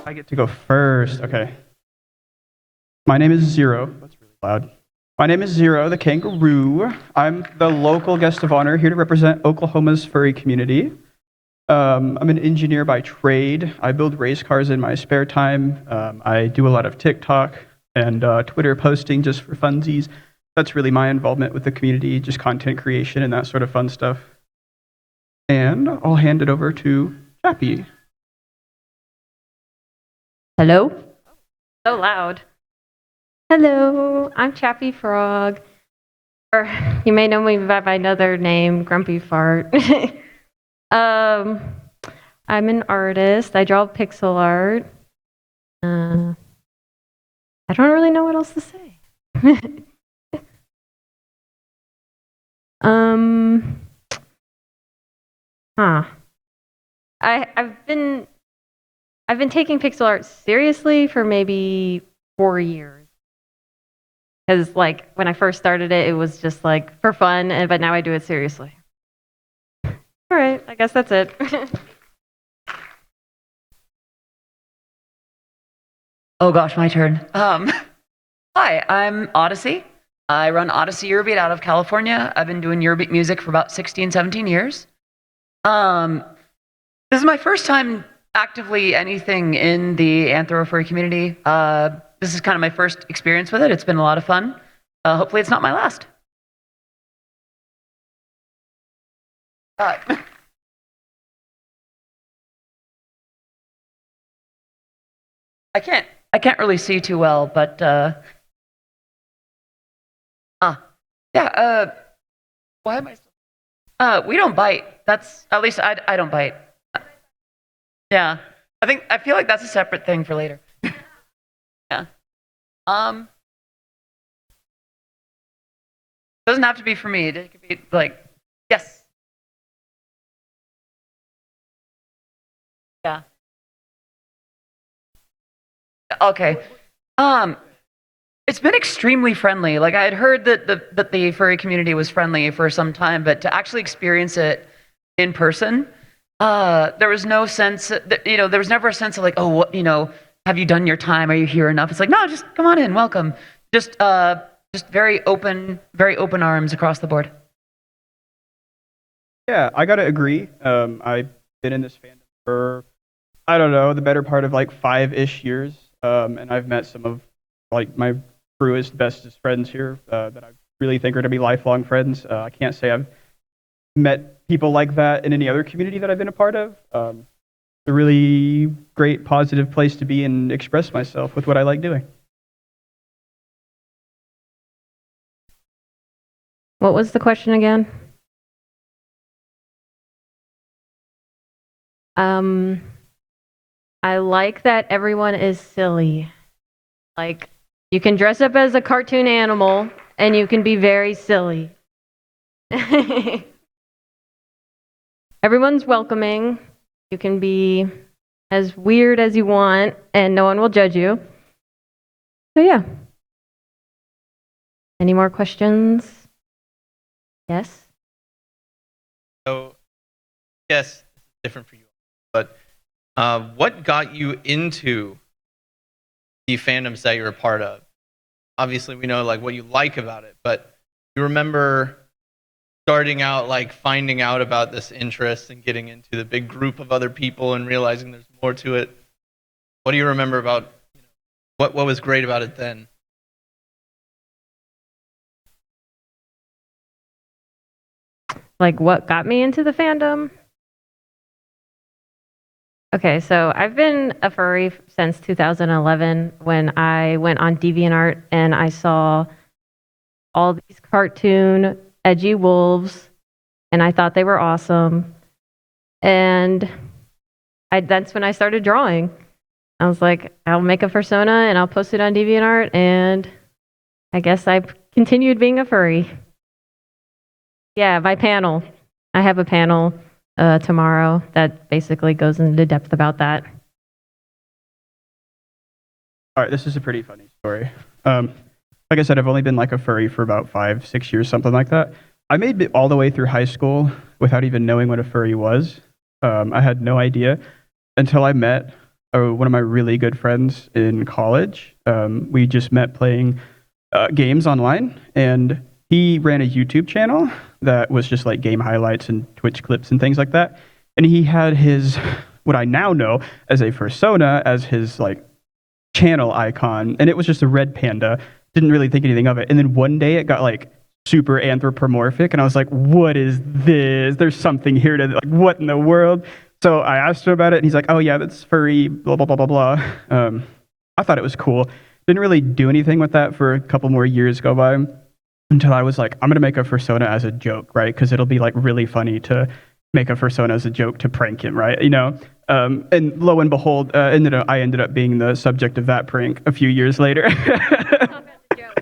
I get to go first. Okay. My name is Zero. That's really loud. My name is Zero, the kangaroo. I'm the local guest of honor here to represent Oklahoma's furry community. I'm an engineer by trade. I build race cars in my spare time. I do a lot of TikTok and Twitter posting just for funsies. That's really my involvement with the community, just content creation and that sort of fun stuff. And I'll hand it over to Chappie. Hello? So loud. Hello, I'm Chappie Frog. Or you may know me by my other name, Grumpy Fart. I'm an artist. I draw pixel art. I don't really know what else to say. I've been taking pixel art seriously for maybe 4 years. Because like when I first started it, it was just like for fun, but now I do it seriously. All right, I guess that's it. Oh gosh, my turn. Hi, I'm Odyssey. I run Odyssey Eurobeat out of California. I've been doing Eurobeat music for about 16, 17 years. This is my first time actively anything in the Anthro community. This is kind of my first experience with it. It's been a lot of fun. Hopefully it's not my last. I can't really see too well, but yeah. Why am I? We don't bite. That's at least I don't bite. Yeah, I feel like that's a separate thing for later. Yeah. Doesn't have to be for me. It could be like, yes. Yeah. Okay. It's been extremely friendly. Like I had heard that the furry community was friendly for some time, but to actually experience it in person, there was no sense that, there was never a sense of like, oh, what, have you done your time? Are you here enough? It's like, no, just come on in, welcome. Just very open arms across the board. Yeah, I gotta agree. I've been in this fandom for, I don't know, the better part of like 5-ish years. And I've met some of like my truest, bestest friends here that I really think are gonna be lifelong friends. I can't say I've met people like that in any other community that I've been a part of. It's a really great, positive place to be and express myself with what I like doing. What was the question again? I like that everyone is silly. Like, you can dress up as a cartoon animal and you can be very silly. Everyone's welcoming. You can be as weird as you want and no one will judge you. So yeah. Any more questions? Yes? So, yes, different for you. But what got you into the fandoms that you're a part of? Obviously, we know like what you like about it, but you remember starting out, like finding out about this interest and getting into the big group of other people and realizing there's more to it. What do you remember about what was great about it then? Like what got me into the fandom? Okay, so I've been a furry since 2011 when I went on DeviantArt and I saw all these cartoon edgy wolves and I thought they were awesome. And that's when I started drawing. I was like, I'll make a persona and I'll post it on DeviantArt, and I guess I've continued being a furry. Yeah, my panel. I have a panel tomorrow that basically goes into depth about that. All right, this is a pretty funny story. Like I said, I've only been like a furry for about 5-6 years, something like that. I made it all the way through high school without even knowing what a furry was. I had no idea until I met one of my really good friends in college. We just met playing games online, and he ran a YouTube channel that was just like game highlights and Twitch clips and things like that. And he had his, what I now know as a persona, as his like channel icon, and it was just a red panda. Didn't really think anything of it. And then one day it got like super anthropomorphic, and I was like, what is this? There's something here to, like, what in the world? So I asked him about it, and he's like, oh yeah, that's furry, blah, blah, blah, blah, blah. I thought it was cool. Didn't really do anything with that for a couple more years go by until I was like, I'm going to make a persona as a joke, right? Because it'll be like really funny to make a persona as a joke to prank him, right? You know? And lo and behold, I ended up being the subject of that prank a few years later.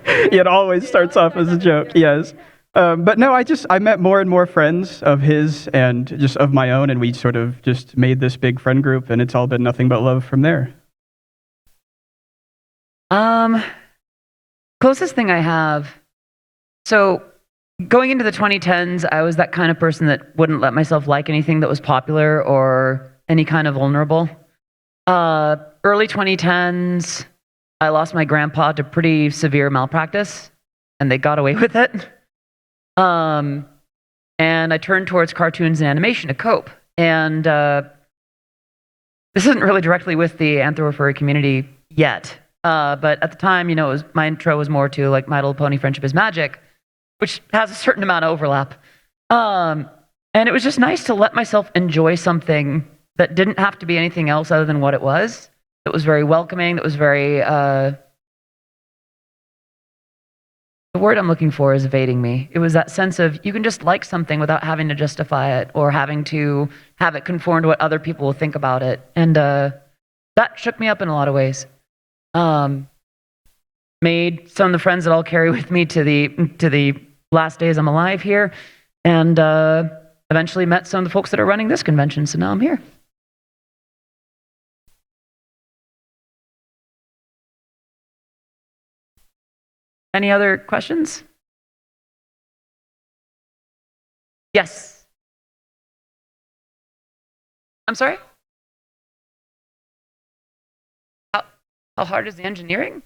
It always starts off as a joke, yes. But no, I met more and more friends of his and just of my own, and we sort of just made this big friend group, and it's all been nothing but love from there. Closest thing I have. So going into the 2010s, I was that kind of person that wouldn't let myself like anything that was popular or any kind of vulnerable. Early 2010s, I lost my grandpa to pretty severe malpractice, and they got away with it. And I turned towards cartoons and animation to cope. And this isn't really directly with the AnthroFurry community yet. But at the time, you know, my intro was more to like My Little Pony Friendship is Magic, which has a certain amount of overlap. And it was just nice to let myself enjoy something that didn't have to be anything else other than what it was. That was very welcoming, that was very... the word I'm looking for is evading me. It was that sense of you can just like something without having to justify it or having to have it conform to what other people will think about it. And that shook me up in a lot of ways. Made some of the friends that I'll carry with me to the last days I'm alive here, and eventually met some of the folks that are running this convention, so now I'm here. Any other questions? Yes. I'm sorry? How hard is the engineering?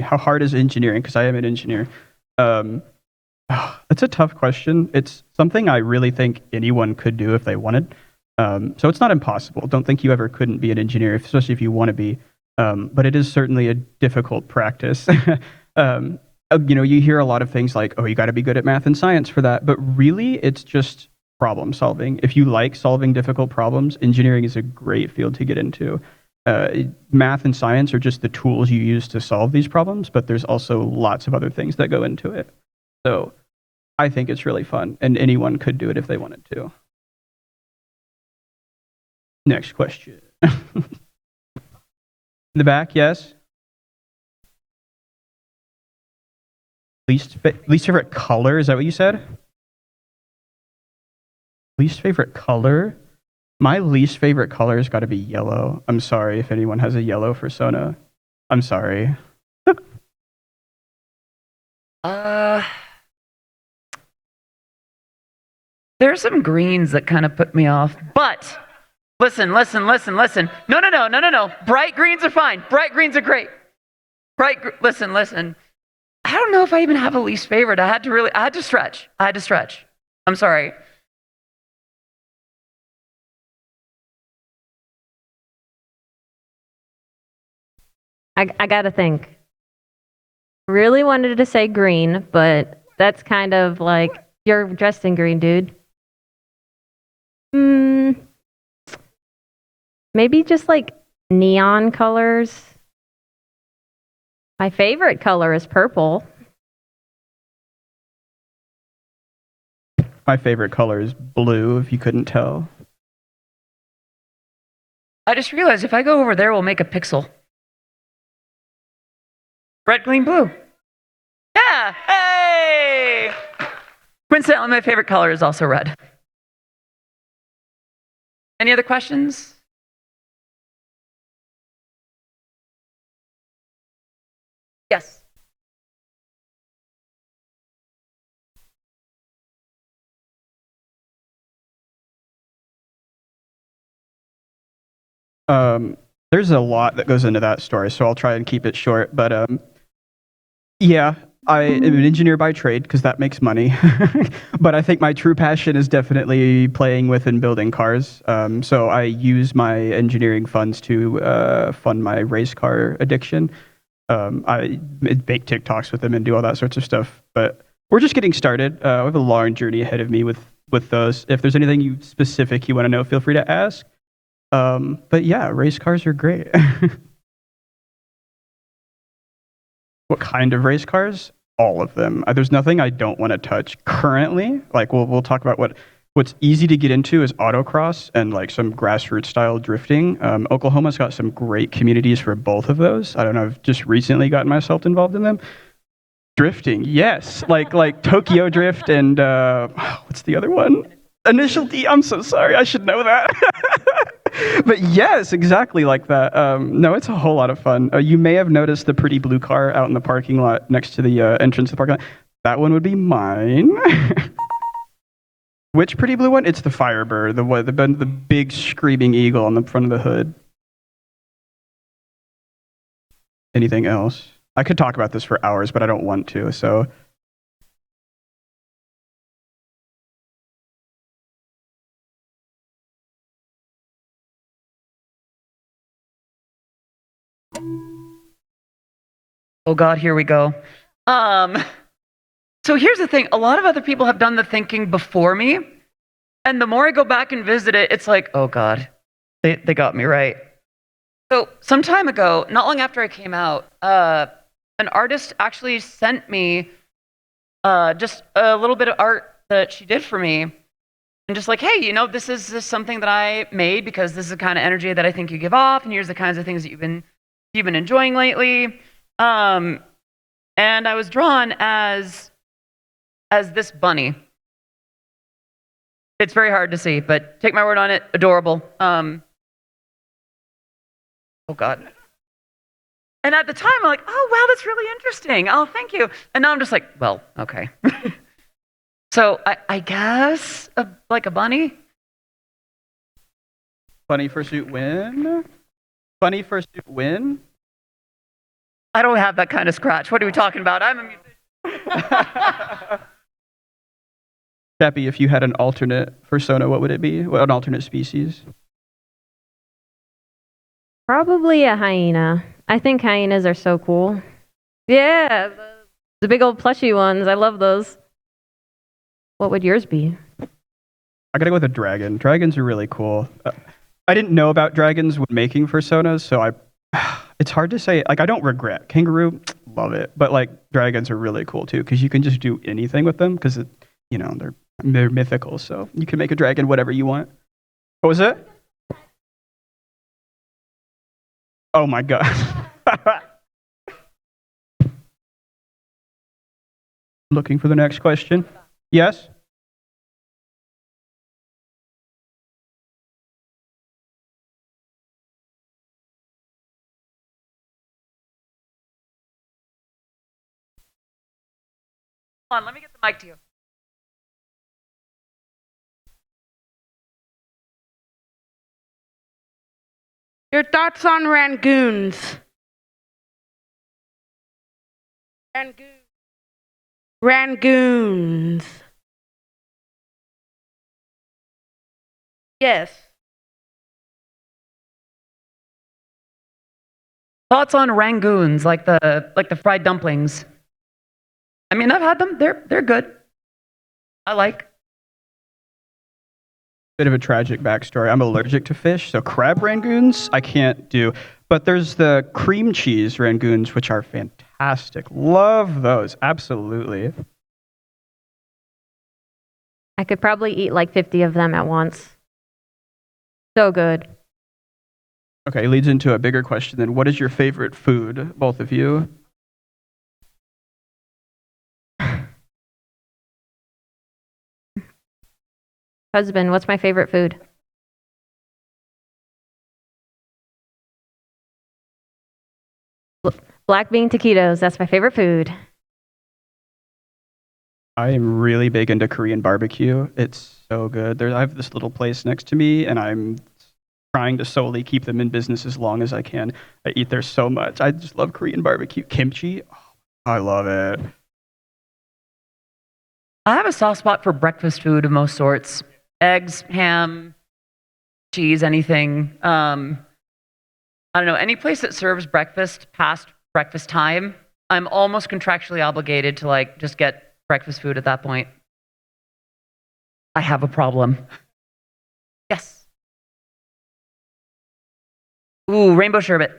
How hard is engineering? Because I am an engineer. That's a tough question. It's something I really think anyone could do if they wanted. So it's not impossible. Don't think you ever couldn't be an engineer, especially if you want to be. But it is certainly a difficult practice. You know, you hear a lot of things like, oh, you got to be good at math and science for that. But really, it's just problem solving. If you like solving difficult problems, engineering is a great field to get into. Math and science are just the tools you use to solve these problems, but there's also lots of other things that go into it. So I think it's really fun, and anyone could do it if they wanted to. Next question. In the back, yes? Least favorite color, is that what you said? Least favorite color? My least favorite color has got to be yellow. I'm sorry if anyone has a yellow persona. I'm sorry. There are some greens that kind of put me off, but listen. No. Bright greens are fine. Bright greens are great. Listen. I don't know if I even have a least favorite. I had to stretch. I'm sorry. I gotta think. Really wanted to say green, but that's kind of like, you're dressed in green, dude. Maybe just like neon colors. My favorite color is purple. My favorite color is blue, if you couldn't tell. I just realized if I go over there, we'll make a pixel. Red, green, blue. Yeah, hey! Coincidentally, my favorite color is also red. Any other questions? Yes. There's a lot that goes into that story, so I'll try and keep it short. But yeah, I am an engineer by trade because that makes money. But I think my true passion is definitely playing with and building cars. So I use my engineering funds to fund my race car addiction. I make TikToks with them and do all that sorts of stuff. But we're just getting started. I have a long journey ahead of me with those. If there's anything specific you want to know, feel free to ask. But yeah, race cars are great. What kind of race cars? All of them. There's nothing I don't want to touch currently. Like we'll talk about what's easy to get into is autocross and like some grassroots style drifting. Oklahoma's got some great communities for both of those. I don't know. I've just recently gotten myself involved in them. Drifting, yes, like Tokyo Drift and what's the other one? Initial D. I'm so sorry. I should know that. But yes, exactly like that. No, it's a whole lot of fun. You may have noticed the pretty blue car out in the parking lot next to the entrance to the parking lot. That one would be mine. Which pretty blue one? It's the Firebird, the big screaming eagle on the front of the hood. Anything else? I could talk about this for hours, but I don't want to, so. Oh God, here we go. So here's the thing. A lot of other people have done the thinking before me. And the more I go back and visit it, it's like, oh God, they got me right. So some time ago, not long after I came out, an artist actually sent me just a little bit of art that she did for me. And just like, hey, this is something that I made because this is the kind of energy that I think you give off. And here's the kinds of things that you've been enjoying lately. And I was drawn as this bunny. It's very hard to see, but take my word on it, adorable. Oh God. And at the time, I'm like, oh wow, that's really interesting. Oh, thank you. And now I'm just like, well, okay. So I guess like a bunny. Funny fursuit win? Funny fursuit win? I don't have that kind of scratch. What are we talking about? I'm a musician. Chappie, if you had an alternate persona, what would it be? What an alternate species? Probably a hyena. I think hyenas are so cool. Yeah, the big old plushy ones. I love those. What would yours be? I gotta go with a dragon. Dragons are really cool. I didn't know about dragons when making personas, so it's hard to say. Like, I don't regret. Kangaroo, love it. But like, dragons are really cool too, because you can just do anything with them, because they're mythical, so you can make a dragon whatever you want. What was it? Oh my god. Looking for the next question. Yes? Hold on, let me get the mic to you. Your thoughts on Rangoons? Rangoons. Yes. Thoughts on rangoons, like the fried dumplings. I mean, I've had them. They're good. I like. Bit of a tragic backstory. I'm allergic to fish, so crab rangoons I can't do. But there's the cream cheese rangoons, which are fantastic. Love those. Absolutely. I could probably eat like 50 of them at once. So good. Okay, leads into a bigger question then. What is your favorite food, both of you? Husband, what's my favorite food? Black bean taquitos. That's my favorite food. I am really big into Korean barbecue. It's so good. I have this little place next to me, and I'm trying to solely keep them in business as long as I can. I eat there so much. I just love Korean barbecue. Kimchi, oh, I love it. I have a soft spot for breakfast food of most sorts: eggs, ham, cheese, anything. I don't know, any place that serves breakfast past breakfast time, I'm almost contractually obligated to like just get breakfast food at that point. I have a problem. Yes. Ooh, rainbow sherbet.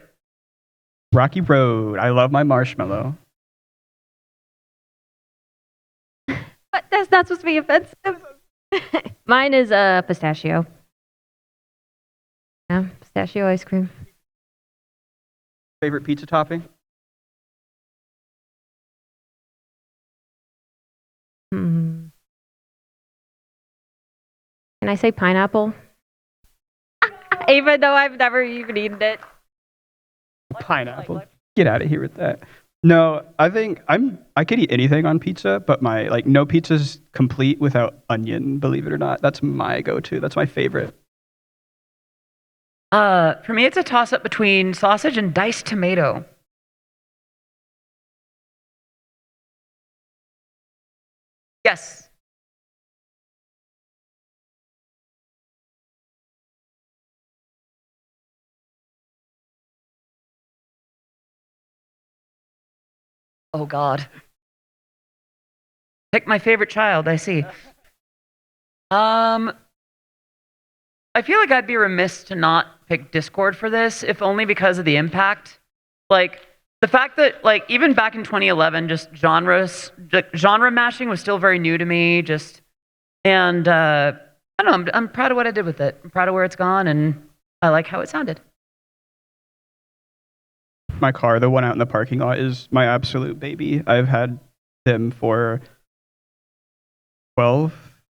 Rocky Road, I love my marshmallow. But that's not supposed to be offensive. Mine is pistachio. Yeah, pistachio ice cream. Favorite pizza topping? Hmm. Can I say pineapple? Even though I've never even eaten it. Pineapple. Get out of here with that. No, I think I could eat anything on pizza, but my like no pizza's complete without onion, believe it or not. That's my go-to. That's my favorite. For me, it's a toss-up between sausage and diced tomato. Yes. Oh God. Pick my favorite child, I see. I feel like I'd be remiss to not pick Discord for this, if only because of the impact. Like, the fact that, like, even back in 2011, just genre mashing was still very new to me, and I don't know, I'm proud of what I did with it. I'm proud of where it's gone, and I like how it sounded. My car, the one out in the parking lot, is my absolute baby. I've had them for 12,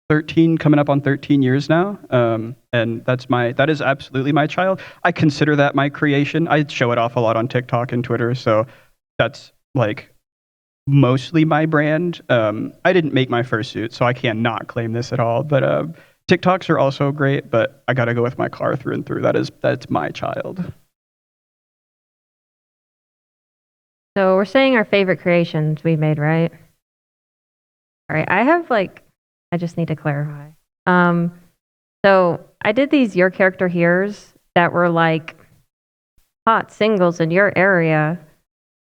13, coming up on 13 years now. And that is absolutely my child. I consider that my creation. I show it off a lot on TikTok and Twitter, so that's like mostly my brand. I didn't make my fursuit, so I cannot claim this at all. But TikToks are also great, but I gotta go with my car through and through. That's my child. So we're saying our favorite creations we made, right? All right, I just need to clarify. So I did these Your Character Here's that were like hot singles in your area,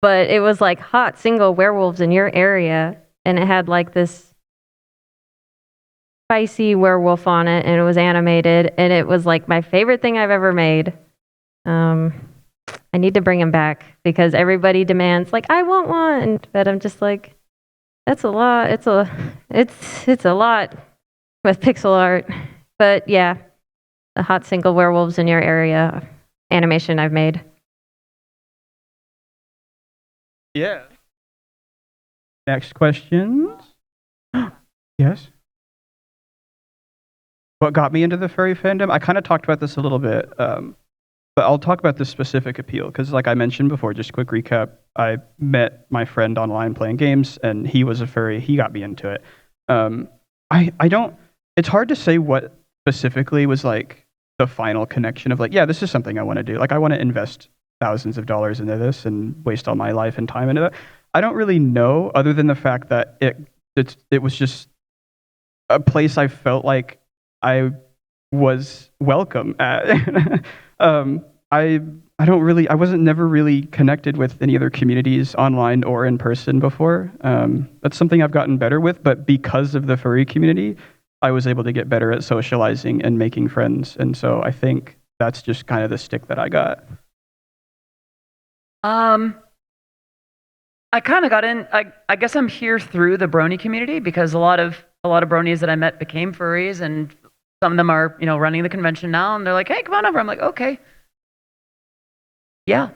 but it was like hot single werewolves in your area, and it had like this spicy werewolf on it, and it was animated, and it was like my favorite thing I've ever made. I need to bring him back because everybody demands like I want one, but I'm just like that's a lot. It's a lot with pixel art. But yeah, the hot single werewolves in your area animation I've made. Yeah. Next questions. Yes. What got me into the furry fandom? I kind of talked about this a little bit, but I'll talk about this specific appeal because, like I mentioned before, just quick recap. I met my friend online playing games, and he was a furry. He got me into it. I don't. It's hard to say what specifically was like the final connection of like, yeah, this is something I want to do. Like, I want to invest thousands of dollars into this and waste all my life and time into that. I don't really know, other than the fact that it was just a place I felt like I was welcome at. I wasn't never really connected with any other communities online or in person before. That's something I've gotten better with, but because of the furry community, I was able to get better at socializing and making friends. And so I think that's just kind of the stick that I got. I kind of got in. I guess I'm here through the brony community because a lot of bronies that I met became furries, and some of them are running the convention now, and they're like, "Hey, come on over." I'm like, "Okay, yeah."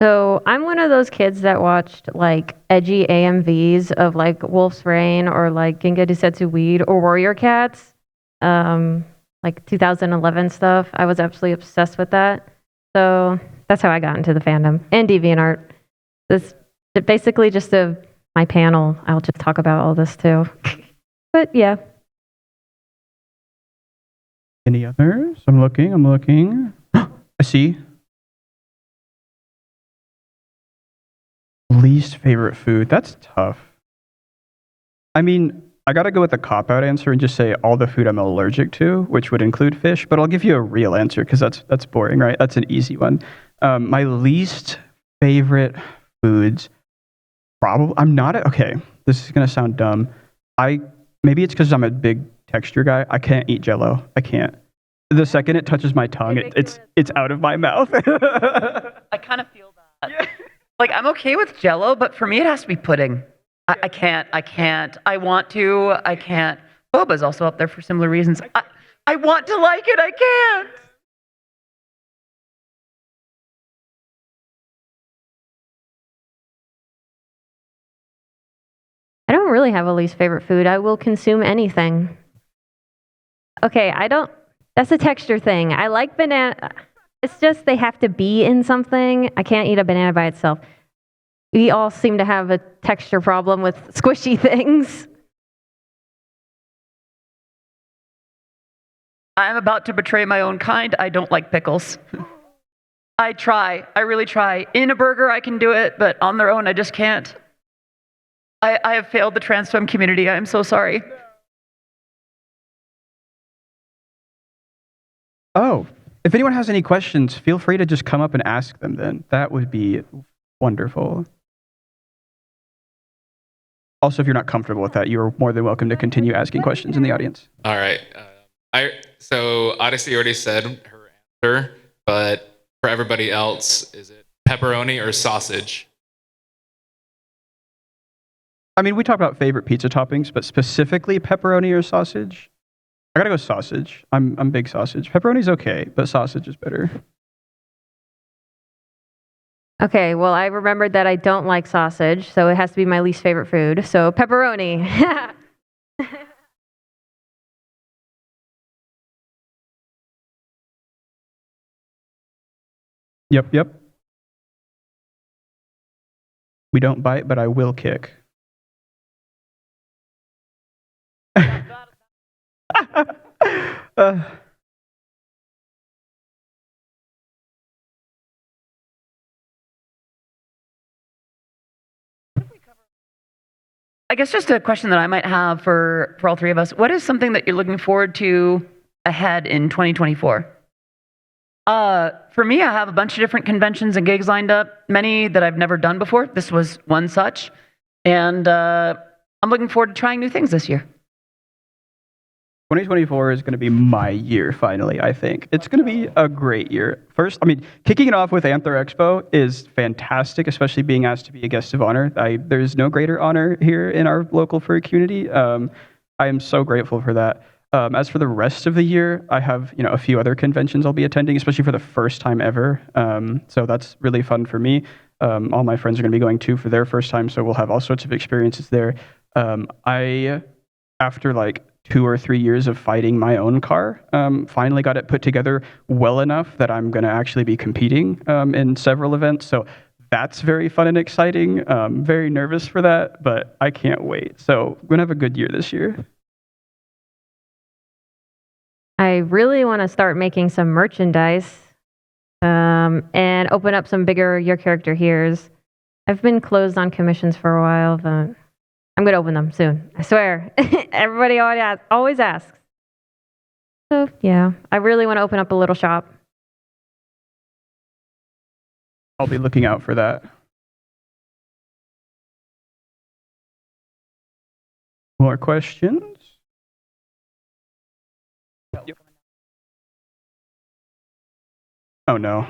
So I'm one of those kids that watched like edgy AMVs of like Wolf's Rain or like Ginga Desetsu Weed or Warrior Cats, like 2011 stuff. I was absolutely obsessed with that. So that's how I got into the fandom and DeviantArt. This basically just my panel. I'll just talk about all this too. But yeah. Any others? I'm looking. I see. Least favorite food. That's tough. I mean, I gotta go with the cop-out answer and just say all the food I'm allergic to, which would include fish, but I'll give you a real answer because that's boring, right? That's an easy one. My least favorite foods, probably, I'm not, okay, this is gonna sound dumb. Maybe it's because I'm a big texture guy. I can't eat Jell-O. I can't. The second it touches my tongue, it's out of my mouth. I kind of feel that. Yeah. Like, I'm okay with Jell-O, but for me, it has to be pudding. I can't. I want to. I can't. Boba's also up there for similar reasons. I want to like it. I can't. I don't really have a least favorite food. I will consume anything. Okay, that's a texture thing. I like banana. It's just they have to be in something. I can't eat a banana by itself. We all seem to have a texture problem with squishy things. I'm about to betray my own kind. I don't like pickles. I try. I really try. In a burger, I can do it, but on their own, I just can't. I have failed the trans femme community. I am so sorry. Oh, if anyone has any questions, feel free to just come up and ask them then. That would be wonderful. Also, if you're not comfortable with that, you're more than welcome to continue asking questions in the audience. All right. So Odyssey already said her answer, but for everybody else, is it pepperoni or sausage? I mean, we talked about favorite pizza toppings, but specifically pepperoni or sausage? I gotta go sausage. I'm big sausage. Pepperoni's okay, but sausage is better. Okay, well, I remembered that I don't like sausage, so it has to be my least favorite food. So pepperoni. Yep. We don't bite, but I will kick. I guess just a question that I might have for all three of us. What is something that you're looking forward to ahead in 2024? For me, I have a bunch of different conventions and gigs lined up, many that I've never done before. This was one such. And I'm looking forward to trying new things this year. 2024 is going to be my year, finally, I think. It's going to be a great year. First, I mean, kicking it off with AnthroExpo is fantastic, especially being asked to be a guest of honor. There's no greater honor here in our local furry community. I am so grateful for that. As for the rest of the year, I have a few other conventions I'll be attending, especially for the first time ever. So that's really fun for me. All my friends are going to be going too for their first time, so we'll have all sorts of experiences there. After like 2 or 3 years of fighting my own car, finally got it put together well enough that I'm going to actually be competing in several events. So that's very fun and exciting. Very nervous for that, but I can't wait. So I'm going to have a good year this year. I really want to start making some merchandise and open up some bigger Your Character Here's. I've been closed on commissions for a while, but I'm going to open them soon. I swear. Everybody always asks. So, yeah, I really want to open up a little shop. I'll be looking out for that. More questions? Yep. Oh no.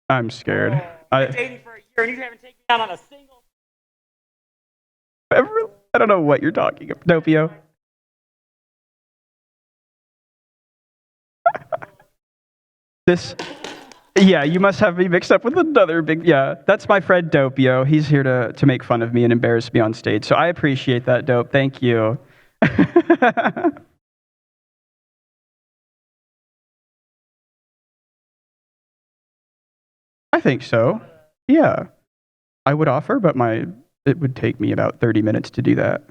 I'm scared. I've been dating for a year and you haven't taken me out on a single. I don't know what you're talking about, Dopio. Yeah, you must have me mixed up with another big, yeah. That's my friend Dopio. He's here to make fun of me and embarrass me on stage. So I appreciate that, Dope. Thank you. I think so. Yeah. I would offer, but it would take me about 30 minutes to do that.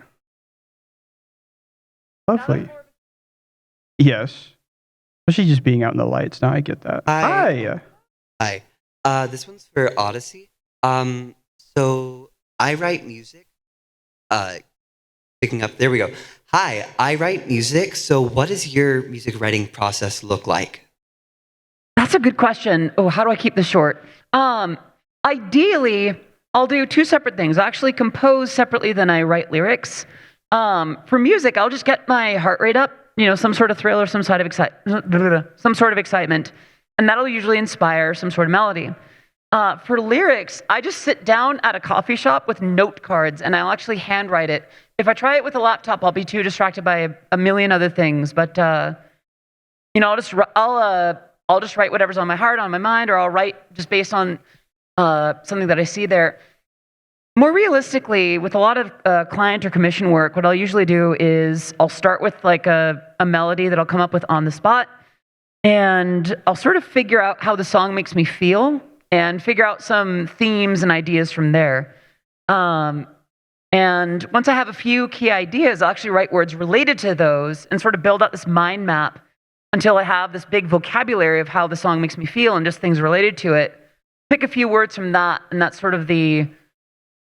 Lovely. Yes. Especially just being out in the lights. Now I get that. Hi. Hi. This one's for Odyssey. So I write music. Picking up. There we go. Hi. I write music. So what does your music writing process look like? That's a good question. Oh, how do I keep this short? Ideally, I'll do two separate things. I actually compose separately than I write lyrics. For music, I'll just get my heart rate up, some sort of thrill or some sort of excitement, and that'll usually inspire some sort of melody. For lyrics, I just sit down at a coffee shop with note cards, and I'll actually handwrite it. If I try it with a laptop, I'll be too distracted by a million other things. But I'll just write whatever's on my heart, on my mind, or I'll write just based on something that I see there. More realistically, with a lot of client or commission work, what I'll usually do is I'll start with like a melody that I'll come up with on the spot, and I'll sort of figure out how the song makes me feel and figure out some themes and ideas from there. And once I have a few key ideas, I'll actually write words related to those and sort of build out this mind map until I have this big vocabulary of how the song makes me feel and just things related to it. Pick a few words from that, and that's sort of the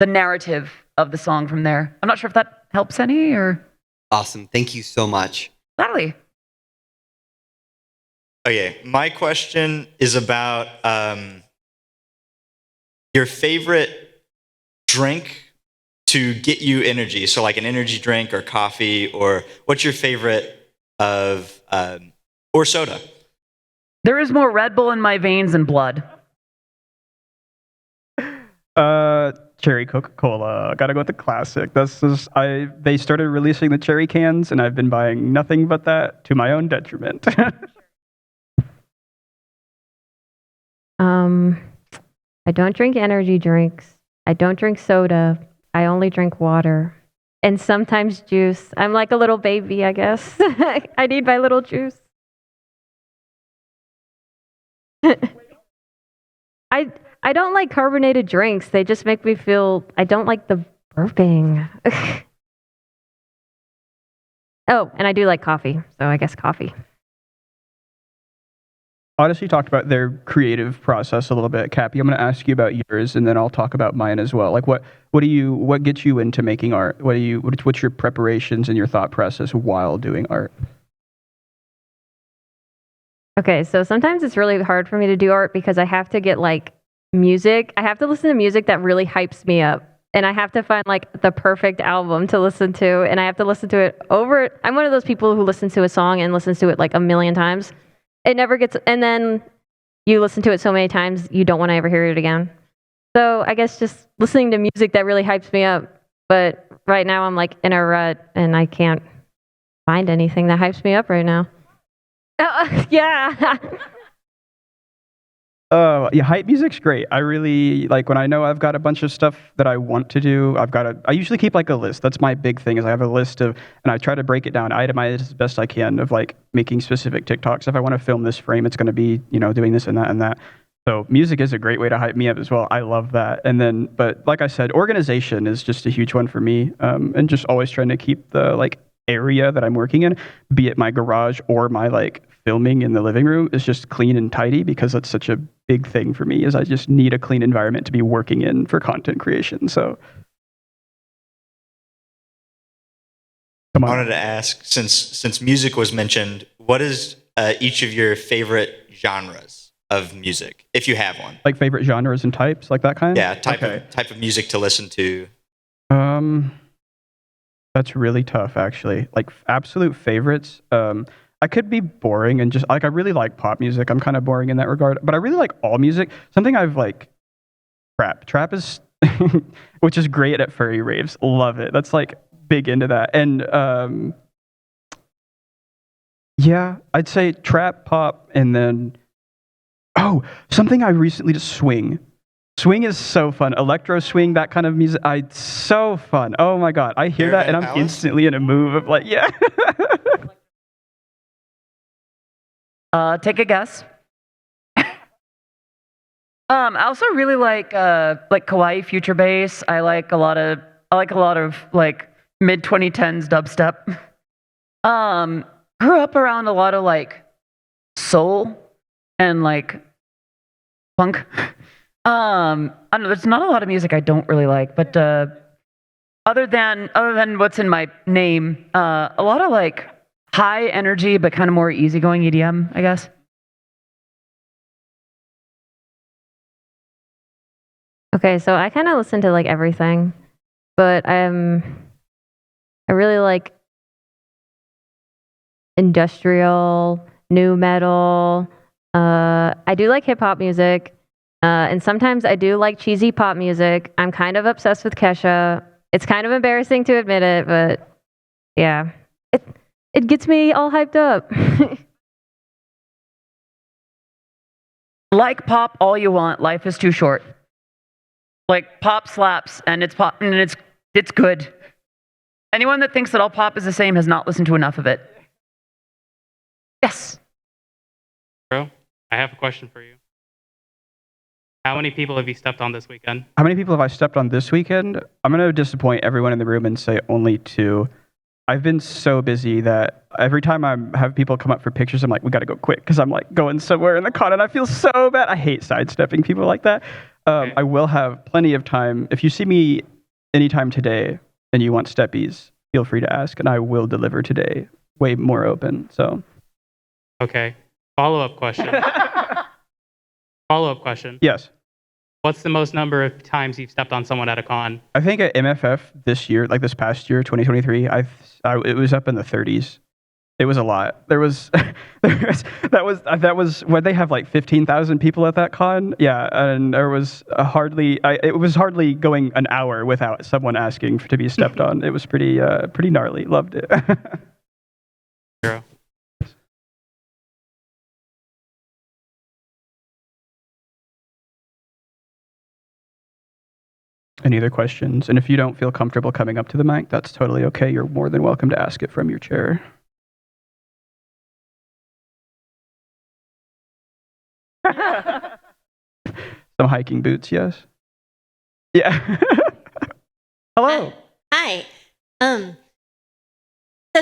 narrative of the song from there. I'm not sure if that helps any or... Awesome. Thank you so much. Gladly. Okay, my question is about your favorite drink to get you energy. So like an energy drink or coffee, or what's your favorite of, or soda? There is more Red Bull in my veins than blood. Cherry Coca-Cola. Gotta go with the classic. They started releasing the cherry cans, and I've been buying nothing but that to my own detriment. I don't drink energy drinks. I don't drink soda. I only drink water. And sometimes juice. I'm like a little baby, I guess. I need my little juice. I don't like carbonated drinks. They just make me feel, I don't like the burping. Oh, and I do like coffee, so I guess coffee. Odyssey talked about their creative process a little bit. Cappy, I'm going to ask you about yours, and then I'll talk about mine as well. Like, what gets you into making art? What's your preparations and your thought process while doing art? Okay, so sometimes it's really hard for me to do art because I have to get like music. I have to listen to music that really hypes me up. And I have to find like the perfect album to listen to. And I have to listen to it over. I'm one of those people who listens to a song and listens to it like a million times. It never gets, and then you listen to it so many times, you don't want to ever hear it again. So I guess just listening to music that really hypes me up. But right now I'm like in a rut and I can't find anything that hypes me up right now. Yeah. Yeah, hype music's great. I really like when I know I've got a bunch of stuff that I want to do. I usually keep like a list. That's my big thing is I have a list of, and I try to break it down, itemize as best I can of like making specific TikToks. If I want to film this frame, it's going to be, doing this and that and that. So music is a great way to hype me up as well. I love that. And then, but like I said, organization is just a huge one for me. And just always trying to keep the like area that I'm working in, be it my garage or my like filming in the living room, is just clean and tidy because that's such a big thing for me is I just need a clean environment to be working in for content creation. So I wanted to ask, since music was mentioned, what is each of your favorite genres of music, if you have one? Like favorite genres and types, like that kind? Yeah, type of music to listen to. That's really tough, actually. Like absolute favorites. I could be boring and just like I really like pop music. I'm kind of boring in that regard, but I really like all music. Something I've like trap. Trap is which is great at furry raves. Love it. That's like big into that. And yeah, I'd say trap, pop, and then something I recently just swing. Swing is so fun. Electro swing, that kind of music. So fun. Oh my god. I hear that and I'm instantly in a move of like, yeah. Take a guess. I also really like kawaii future bass. I like a lot of like mid 2010s dubstep. Grew up around a lot of like soul and like punk. I don't know. There's not a lot of music I don't really like, but other than what's in my name, a lot of like high energy but kind of more easygoing EDM, I guess. Okay, so I kind of listen to like everything, but I really like industrial, new metal. I do like hip hop music, and sometimes I do like cheesy pop music. I'm kind of obsessed with Kesha. It's kind of embarrassing to admit it, but yeah, it gets me all hyped up. Like pop all you want. Life is too short. Like pop slaps, and it's pop, and it's good. Anyone that thinks that all pop is the same has not listened to enough of it. Yes. Bro, I have a question for you. How many people have you stepped on this weekend? How many people have I stepped on this weekend? I'm going to disappoint everyone in the room and say only 2. I've been so busy that every time I have people come up for pictures, I'm like, we got to go quick because I'm like going somewhere in the con and I feel so bad. I hate sidestepping people like that. Okay. I will have plenty of time. If you see me anytime today and you want steppies, feel free to ask and I will deliver today. Way more open. So. Okay. Follow-up question. Follow-up question. Yes. What's the most number of times you've stepped on someone at a con? I think at MFF this year, like this past year, 2023, it was up in the 30s. It was a lot. That was when they have like 15,000 people at that con. Yeah, and there was it was hardly going an hour without someone asking to be stepped on. It was pretty gnarly. Loved it. Zero. Any other questions? And if you don't feel comfortable coming up to the mic, that's totally okay. You're more than welcome to ask it from your chair. Some hiking boots, yes. Yeah. Hello. Hi. Said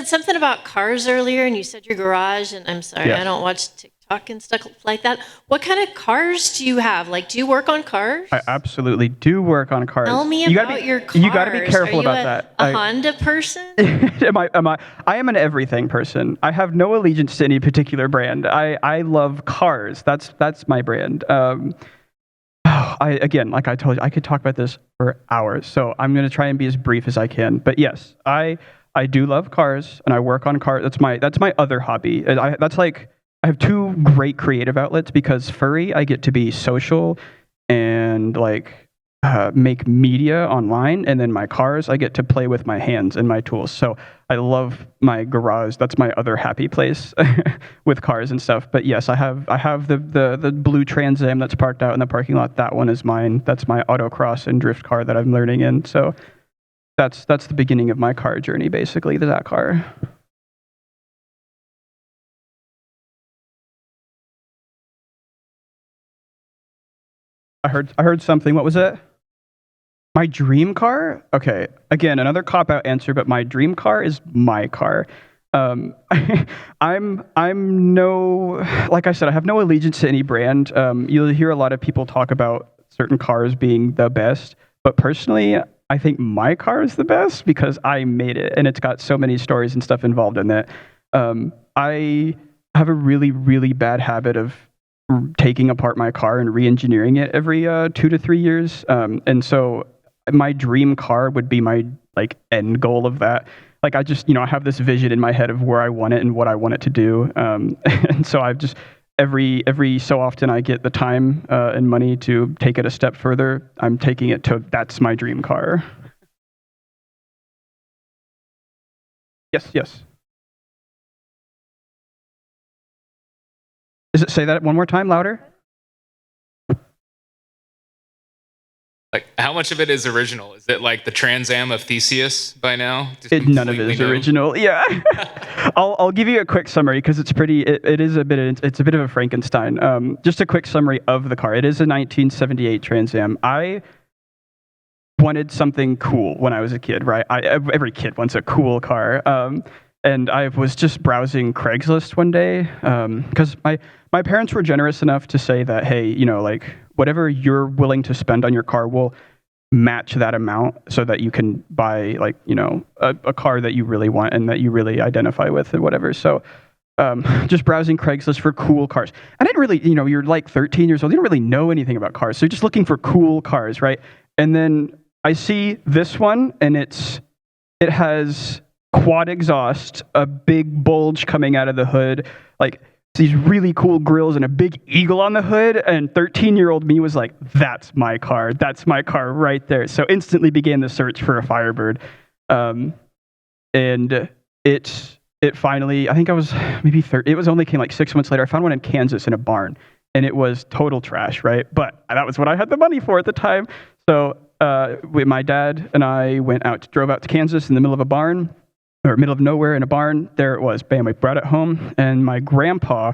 something about cars earlier, and you said your garage. And I'm sorry, Yes. I don't watch TikTok and stuff like that. What kind of cars do you have? Like, do you work on cars? I absolutely do work on cars. Tell me You about your cars. You got to be careful Are you about that. a Honda person? I am an everything person. I have no allegiance to any particular brand. I love cars. That's my brand. Again, like I told you, I could talk about this for hours. So I'm going to try and be as brief as I can. But yes, I do love cars, and I work on cars. That's my other hobby. And I have 2 great creative outlets because Furry, I get to be social and like make media online, and then my cars, I get to play with my hands and my tools. So I love my garage. That's my other happy place with cars and stuff. But yes, I have the blue Trans Am that's parked out in the parking lot. That one is mine. That's my autocross and drift car that I'm learning in. So that's the beginning of my car journey, basically, that car. I heard something. What was it? My dream car? Okay. Again, another cop-out answer, but my dream car is my car. I'm no, like I said, I have no allegiance to any brand. You'll hear a lot of people talk about certain cars being the best, but personally, I think my car is the best because I made it, and it's got so many stories and stuff involved in it. I have a really, really bad habit of taking apart my car and re-engineering it every 2 to 3 years. And so my dream car would be my like end goal of that. Like I just, I have this vision in my head of where I want it and what I want it to do. And so I've just, every so often I get the time and money to take it a step further. I'm taking it to, that's my dream car. Yes. Say that one more time, louder? Like, how much of it is original? Is it like the Trans Am of Theseus by now? None of it is original. Yeah. I'll give you a quick summary because it's pretty. It's a bit of a Frankenstein. Just a quick summary of the car. It is a 1978 Trans Am. I wanted something cool when I was a kid, right? Every kid wants a cool car. and I was just browsing Craigslist one day because my parents were generous enough to say that, hey, you know, like whatever you're willing to spend on your car will match that amount so that you can buy like, you know, a car that you really want and that you really identify with and whatever. So just browsing Craigslist for cool cars. I didn't really, you know, you're like 13 years old. You don't really know anything about cars. So you're just looking for cool cars, right? And then I see this one, and it has quad exhaust, a big bulge coming out of the hood, like these really cool grills and a big eagle on the hood. And 13-year-old me was like, that's my car. That's my car right there. So instantly began the search for a Firebird. And it finally, I think I was maybe 30, it only came like 6 months later. I found one in Kansas in a barn, and it was total trash, right? But that was what I had the money for at the time. So my dad and I drove out to Kansas in the middle of a barn, or middle of nowhere in a barn. There it was. Bam, we brought it home. And my grandpa,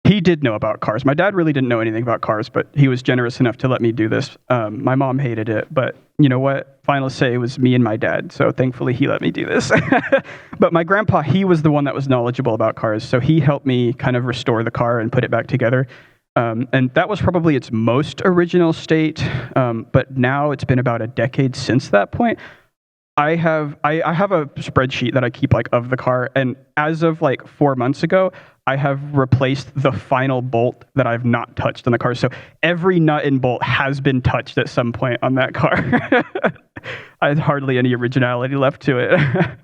he did know about cars. My dad really didn't know anything about cars, but he was generous enough to let me do this. My mom hated it, but you know what? Final say was me and my dad. So thankfully he let me do this. But my grandpa, he was the one that was knowledgeable about cars. So he helped me kind of restore the car and put it back together. And that was probably its most original state. But now it's been about a decade since that point. I have a spreadsheet that I keep like of the car, and as of like 4 months ago, I have replaced the final bolt that I've not touched on the car. So every nut and bolt has been touched at some point on that car. I had hardly any originality left to it.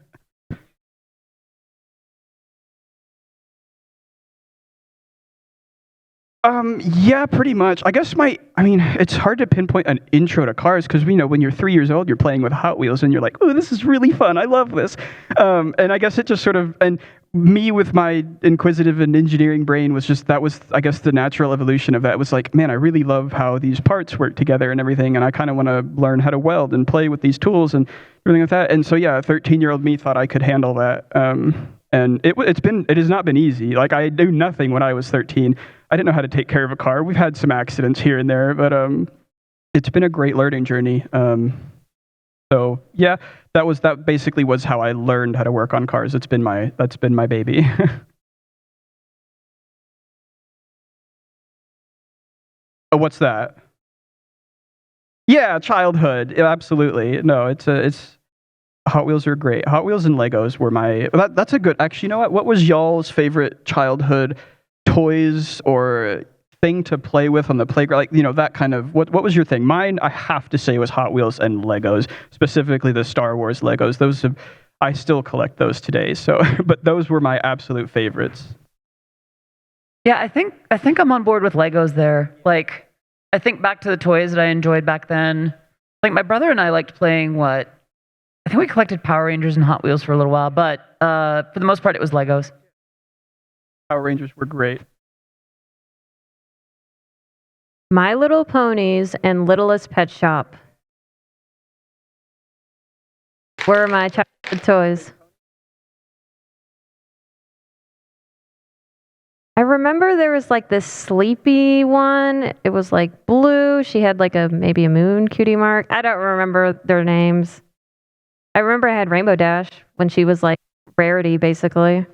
Yeah, pretty much. I guess it's hard to pinpoint an intro to cars because we know when you're 3 years old, you're playing with Hot Wheels and you're like, oh, this is really fun. I love this. And I guess it just sort of, and me with my inquisitive and engineering brain that was, I guess, the natural evolution of that. It was like, man, I really love how these parts work together and everything. And I kind of want to learn how to weld and play with these tools and everything like that. And so, yeah, 13-year-old me thought I could handle that. And it has not been easy. Like I knew nothing when I was 13. I didn't know how to take care of a car. We've had some accidents here and there, but it's been a great learning journey. So yeah, that basically was how I learned how to work on cars. That's been my baby. Oh, what's that? Yeah, childhood. Yeah, absolutely. No, it's Hot Wheels are great. Hot Wheels and Legos were that's a good, actually, you know what? What was y'all's favorite childhood toys or thing to play with on the playground? Like, you know, that kind of, what was your thing? Mine, I have to say, was Hot Wheels and Legos, specifically the Star Wars Legos. I still collect those today. So, but those were my absolute favorites. Yeah, I think I'm on board with Legos there. Like, I think back to the toys that I enjoyed back then. Like, my brother and I liked playing I think we collected Power Rangers and Hot Wheels for a little while, but for the most part, it was Legos. Power Rangers were great. My Little Ponies and Littlest Pet Shop were my childhood toys. I remember there was like this sleepy one. It was like blue. She had like maybe a moon cutie mark. I don't remember their names. I remember I had Rainbow Dash when she was like rarity, basically.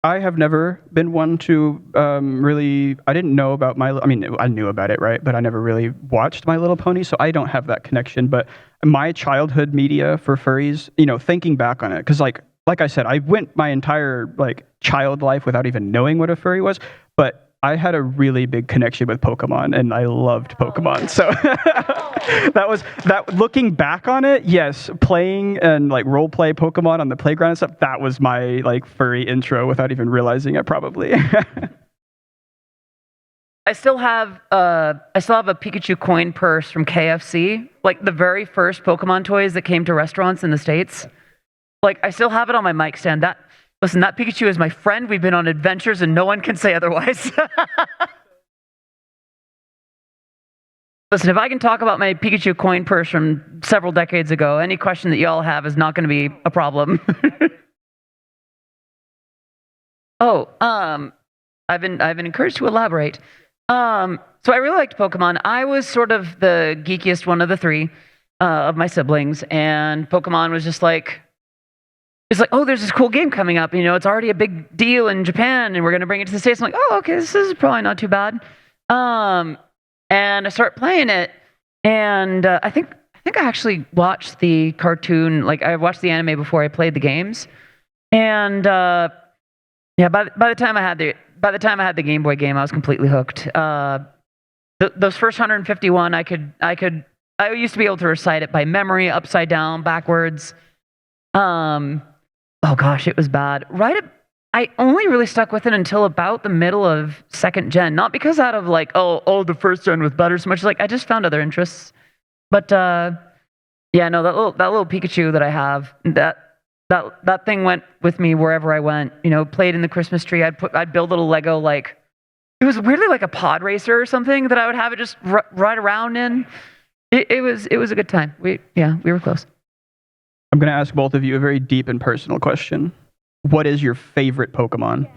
I have never been one to really. I didn't know about I knew about it, right? But I never really watched My Little Pony, so I don't have that connection. But my childhood media for furries, you know, thinking back on it, because like I said, I went my entire like child life without even knowing what a furry was. But I had a really big connection with Pokemon, and I loved Pokemon. So that. Looking back on it, yes, playing and like role play Pokemon on the playground and stuff. That was my like furry intro without even realizing it, probably. I still have a Pikachu coin purse from KFC, like the very first Pokemon toys that came to restaurants in the States. Like, I still have it on my mic stand. Listen, that Pikachu is my friend. We've been on adventures, and no one can say otherwise. Listen, if I can talk about my Pikachu coin purse from several decades ago, any question that y'all have is not going to be a problem. I've been encouraged to elaborate. So I really liked Pokemon. I was sort of the geekiest one of the three. of my siblings, and Pokemon was just like, it's like, oh, there's this cool game coming up. You know, it's already a big deal in Japan, and we're gonna bring it to the States. I'm like, oh, okay, this is probably not too bad. And I start playing it, and I think I actually watched the cartoon. Like, I watched the anime before I played the games, and yeah, by the time I had the Game Boy game, I was completely hooked. Those first 151, I used to be able to recite it by memory, upside down, backwards. Oh gosh, it was bad. I only really stuck with it until about the middle of second gen. Not because out of like, oh, the first gen was better so much. Like, I just found other interests. But yeah, no, that little Pikachu that I have, that thing went with me wherever I went. You know, played in the Christmas tree. I'd build little Lego, like, it was weirdly like a pod racer or something that I would have it just ride around in. It was a good time. We were close. I'm going to ask both of you a very deep and personal question. What is your favorite Pokemon?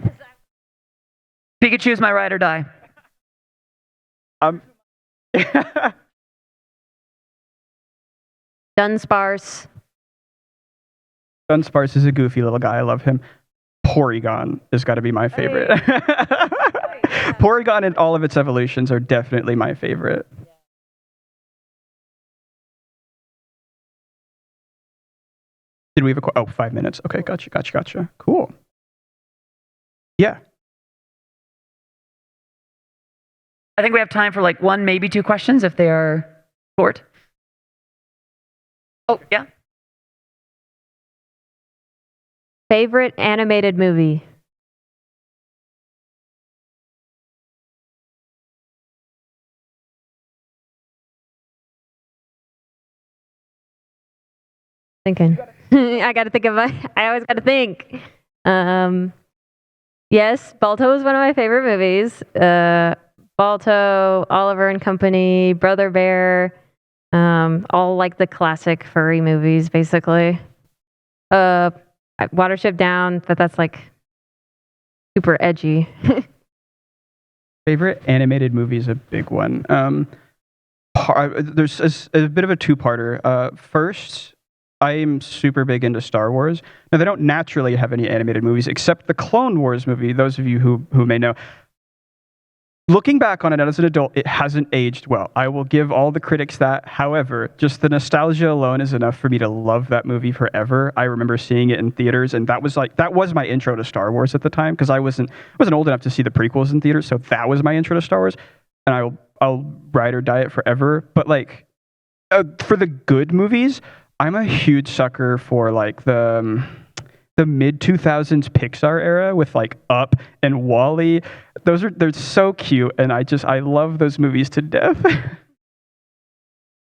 Pikachu is my ride or die. Dunsparce. Dunsparce is a goofy little guy. I love him. Porygon has got to be my favorite. Porygon and all of its evolutions are definitely my favorite. Did we have a 5 minutes? Okay, gotcha. Cool. Yeah. I think we have time for like one, maybe two questions if they are short. Oh, yeah. Favorite animated movie? Thinking. I gotta think of I always gotta think. Yes, Balto is one of my favorite movies. Balto, Oliver and Company, Brother Bear, all like the classic furry movies, basically. Watership Down, but that's like super edgy. Favorite animated movie is a big one. There's a bit of a two-parter. First, I'm super big into Star Wars. Now, they don't naturally have any animated movies except the Clone Wars movie, those of you who may know. Looking back on it as an adult, it hasn't aged well. I will give all the critics that. However, just the nostalgia alone is enough for me to love that movie forever. I remember seeing it in theaters, and that was my intro to Star Wars at the time, because I wasn't old enough to see the prequels in theaters, so that was my intro to Star Wars, and I'll ride or die it forever. But like, for the good movies, I'm a huge sucker for like the mid 2000s Pixar era with like Up and Wall-E. They're so cute, and I love those movies to death.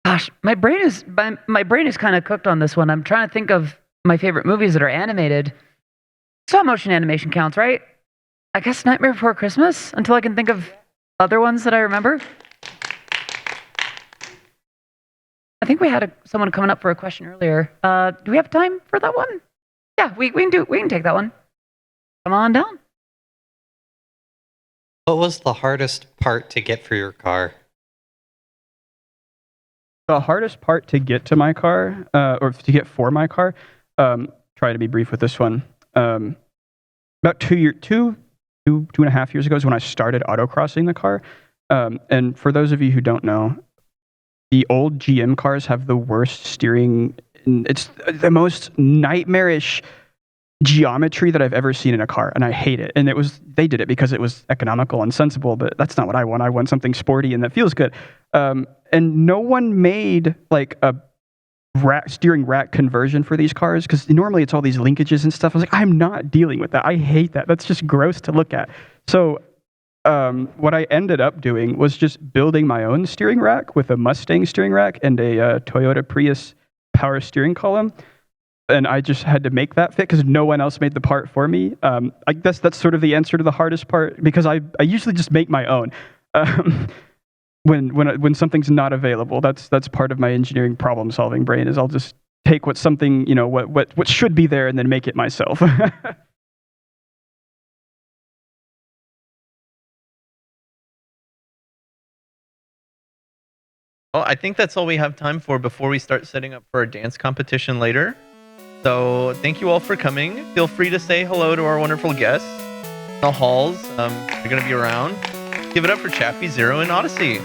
Gosh, my brain is kind of cooked on this one. I'm trying to think of my favorite movies that are animated. Stop motion animation counts, right? I guess Nightmare Before Christmas, until I can think of other ones that I remember. I think we had someone coming up for a question earlier. Do we have time for that one? Yeah, we can take that one. Come on down. What was the hardest part to get for your car? The hardest part to get to my car, or to get for my car, try to be brief with this one. About 2.5 years ago is when I started autocrossing the car. And for those of you who don't know, the old GM cars have the worst steering. It's the most nightmarish geometry that I've ever seen in a car, and I hate it. And they did it because it was economical and sensible, but that's not what I want. I want something sporty and that feels good. And no one made like a steering rack conversion for these cars, because normally it's all these linkages and stuff. I was like, I'm not dealing with that. I hate that. That's just gross to look at. So what I ended up doing was just building my own steering rack with a Mustang steering rack and a Toyota Prius power steering column. And I just had to make that fit because no one else made the part for me. I guess that's sort of the answer to the hardest part, because I usually just make my own. When something's not available, that's part of my engineering problem solving brain, is I'll just take what should be there and then make it myself. Well, I think that's all we have time for before we start setting up for our dance competition later. So thank you all for coming. Feel free to say hello to our wonderful guests in the halls. They're going to be around. Give it up for Chappie, Zero, and Odyssey.